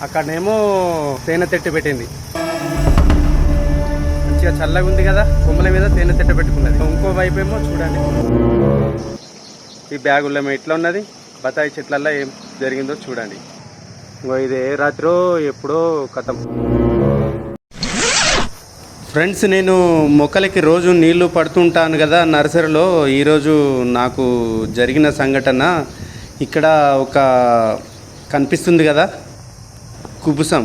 అక్కడనేమో తేనె తెట్టు పెట్టింది. మంచిగా చల్లగా ఉంది కదా, కొమ్మల మీద తేనె తెట్టు పెట్టుకున్నది. ఇంకో వైపు ఏమో చూడండి, ఈ బ్యాగుల్లో ఎట్లా ఉన్నది, బత్తాయి చెట్లల్లో ఏం జరిగిందో చూడండి. ఇంకో ఇది ఏ రాత్రో ఎప్పుడో కథం. ఫ్రెండ్స్, నేను మొక్కలకి రోజు నీళ్లు పడుతుంటాను కదా నర్సరీలో. ఈరోజు నాకు జరిగిన సంఘటన ఇక్కడ ఒక కనిపిస్తుంది కదా, కుబుసం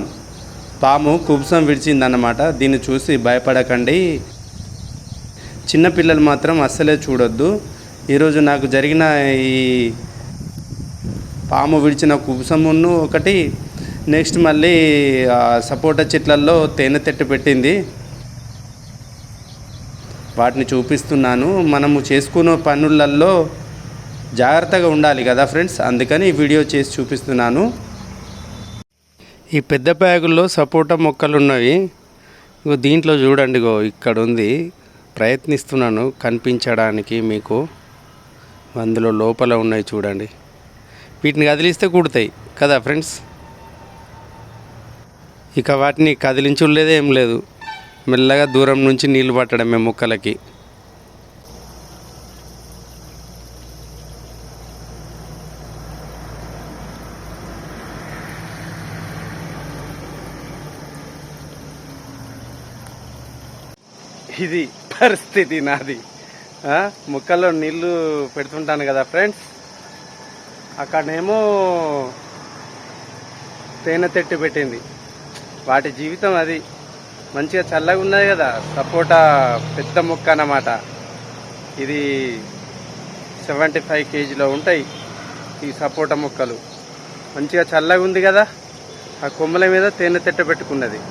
పాము కుబుసం విడిచిందన్నమాట. దీన్ని చూసి భయపడకండి, చిన్నపిల్లలు మాత్రం అస్సలే చూడొద్దు. ఈరోజు నాకు జరిగిన ఈ పాము విడిచిన కుబుసమును ఒకటి, నెక్స్ట్ మళ్ళీ సపోటా చెట్లల్లో తేనె తెట్టు పెట్టింది, వాటిని చూపిస్తున్నాను. మనము చేసుకునే పనులలో జాగ్రత్తగా ఉండాలి కదా ఫ్రెండ్స్, అందుకని ఈ వీడియో చేసి చూపిస్తున్నాను. ఈ పెద్ద బ్యాగుల్లో సపోటా మొక్కలు ఉన్నవి. దీంట్లో చూడండి, ఇక్కడ ఉంది. ప్రయత్నిస్తున్నాను కనిపించడానికి మీకు. అందులో లోపల ఉన్నాయి చూడండి. వీటిని కదిలిస్తే కుడతాయి కదా ఫ్రెండ్స్. ఇక వాటిని కదిలించులేదే ఏం లేదు, మెల్లగా దూరం నుంచి నీళ్లు పట్టడమే మొక్కలకి. ఇది పరిస్థితి నాది. మొక్కల్లో నీళ్లు పెడుతుంటాను కదా ఫ్రెండ్స్, అక్కడనేమో తేనె తెట్టు పెట్టింది. వాటి జీవితం అది. మంచిగా చల్లగా ఉన్నది కదా, సపోటా పెద్ద మొక్క అన్నమాట. ఇది 75 కేజీలో ఉంటాయి ఈ సపోటా మొక్కలు. మంచిగా చల్లగా ఉంది కదా, ఆ కొమ్మల మీద తేనె తెట్టు పెట్టుకున్నది.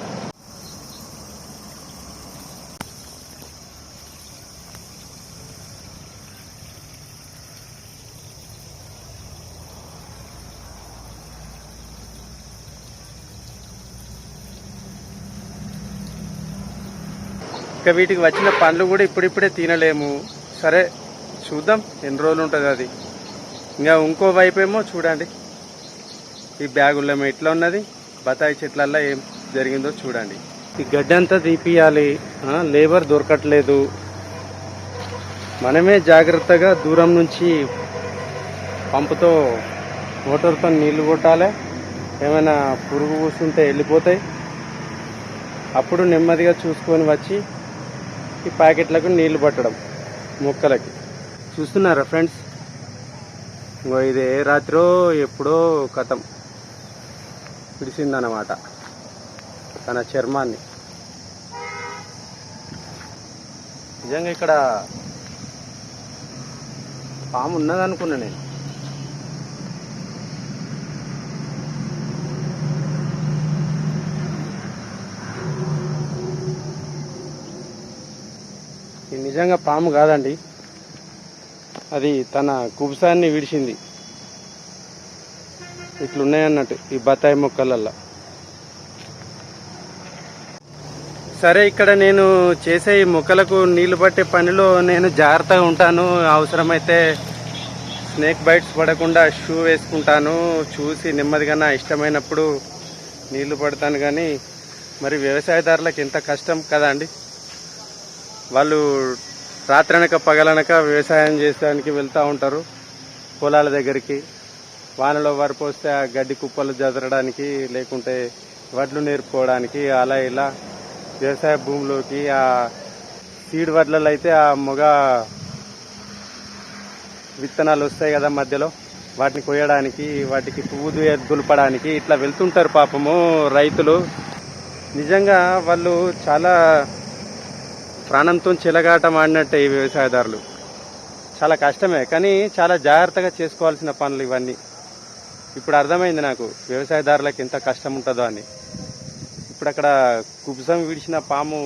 ఇక వీటికి వచ్చిన పండ్లు కూడా ఇప్పుడిప్పుడే తినలేము. సరే చూద్దాం ఎన్ని రోజులు ఉంటుంది అది. ఇంకా ఇంకో వైపు ఏమో చూడండి, ఈ బ్యాగుల్లో ఎట్లా ఉన్నది, బత్తాయి చెట్లల్లో ఏం జరిగిందో చూడండి. ఈ గడ్డి అంతా తీపియాలి, లేబర్ దొరకట్లేదు. మనమే జాగ్రత్తగా దూరం నుంచి పంపుతో మోటార్తో నీళ్లు కొట్టాలి. ఏమైనా పురుగు కూస్తుంటే వెళ్ళిపోతాయి. అప్పుడు నెమ్మదిగా చూసుకొని వచ్చి ఈ ప్యాకెట్లకు నీళ్లు పట్టడం మొక్కలకి. చూస్తున్నారా ఫ్రెండ్స్, ఇంకో ఇది ఏ రాత్రో ఎప్పుడో కథం పిడిచిందన్నమాట తన చర్మాన్ని. నిజంగా ఇక్కడ పాము ఉన్నదనుకున్నా నేను. ఇది నిజంగా పాము కాదండి, అది తన కుబుసాన్ని విడిచింది. ఇట్లున్నాయన్నట్టు ఈ బత్తాయి మొక్కలల్లో. సరే, ఇక్కడ నేను చేసే ఈ మొక్కలకు నీళ్లు పట్టే పనిలో నేను జాగ్రత్తగా ఉంటాను. అవసరమైతే స్నేక్ బైట్స్ పడకుండా షూ వేసుకుంటాను. చూసి నెమ్మదిగా నా ఇష్టమైనప్పుడు నీళ్లు పడతాను. కానీ మరి వ్యవసాయదారులకు ఎంత కష్టం కదా అండి. వాళ్ళు రాత్రనక పగలనక వ్యవసాయం చేయడానికి వెళ్తూ ఉంటారు పొలాల దగ్గరికి. వానలో వరపోస్తే ఆ గడ్డి కుప్పలు జదరడానికి, లేకుంటే వడ్లు నేర్పుకోవడానికి, అలా ఇలా వ్యవసాయ భూమిలోకి ఆ సీడ్ వడ్లలో అయితే ఆ మొగ విత్తనాలు వస్తాయి కదా మధ్యలో, వాటిని కొయ్యడానికి, వాటికి పువ్వు దులపడానికి ఇట్లా వెళ్తుంటారు పాపము రైతులు. నిజంగా వాళ్ళు చాలా ప్రాణంతో చెలగాటం ఆడినట్టే ఈ వ్యవసాయదారులు. చాలా కష్టమే, కానీ చాలా జాగ్రత్తగా చేసుకోవాల్సిన పనులు ఇవన్నీ. ఇప్పుడు అర్థమైంది నాకు వ్యవసాయదారులకు ఎంత కష్టం ఉంటుందో అని. ఇప్పుడు అక్కడ కుబుసం విడిచిన పాము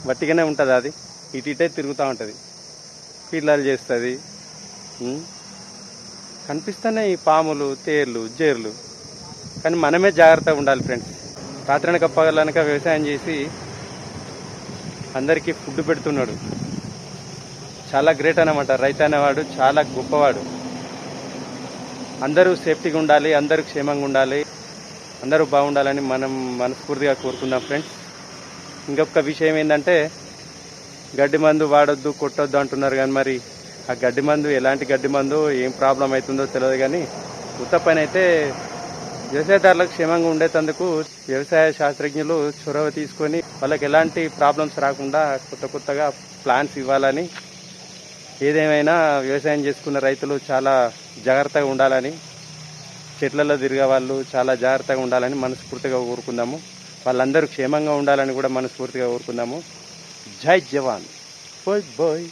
వట్టిగానే ఉంటుంది, అది ఇటే తిరుగుతూ ఉంటుంది, పిల్లలు చేస్తుంది. కనిపిస్తున్నాయి ఈ పాములు, తేర్లు, జేర్లు. కానీ మనమే జాగ్రత్తగా ఉండాలి ఫ్రెండ్స్. రాత్రనక పగలనక వ్యవసాయం చేసి అందరికీ ఫుడ్ పెడుతున్నాడు. చాలా గ్రేట్ అన్నమాట. రైతు అనేవాడు చాలా గొప్పవాడు. అందరూ సేఫ్టీగా ఉండాలి, అందరూ క్షేమంగా ఉండాలి. అందరూ బాగుండాలని మనం మనస్ఫూర్తిగా కోరుకుందాం ఫ్రెండ్స్. ఇంకొక విషయం ఏంటంటే గడ్డి మందు వాడొద్దు కొట్టొద్దు అంటున్నారు, కానీ మరి ఆ గడ్డి మందు ఎలాంటి గడ్డి మందు ఏం ప్రాబ్లం అవుతుందో తెలియదు. కానీ ఉత్త పని అయితే వ్యవసాయదారులకు క్షేమంగా ఉండేటందుకు వ్యవసాయ శాస్త్రజ్ఞులు చొరవ తీసుకొని వాళ్ళకి ఎలాంటి ప్రాబ్లమ్స్ రాకుండా కొత్తగా ప్లాన్స్ ఇవ్వాలని, ఏదేమైనా వ్యవసాయం చేసుకున్న రైతులు చాలా జాగ్రత్తగా ఉండాలని, చెట్లలో తిరిగే వాళ్ళు చాలా జాగ్రత్తగా ఉండాలని మనస్ఫూర్తిగా కోరుకుందాము. వాళ్ళందరూ క్షేమంగా ఉండాలని కూడా మనస్ఫూర్తిగా కోరుకుందాము. జై జవాన్, బాయ్ బాయ్.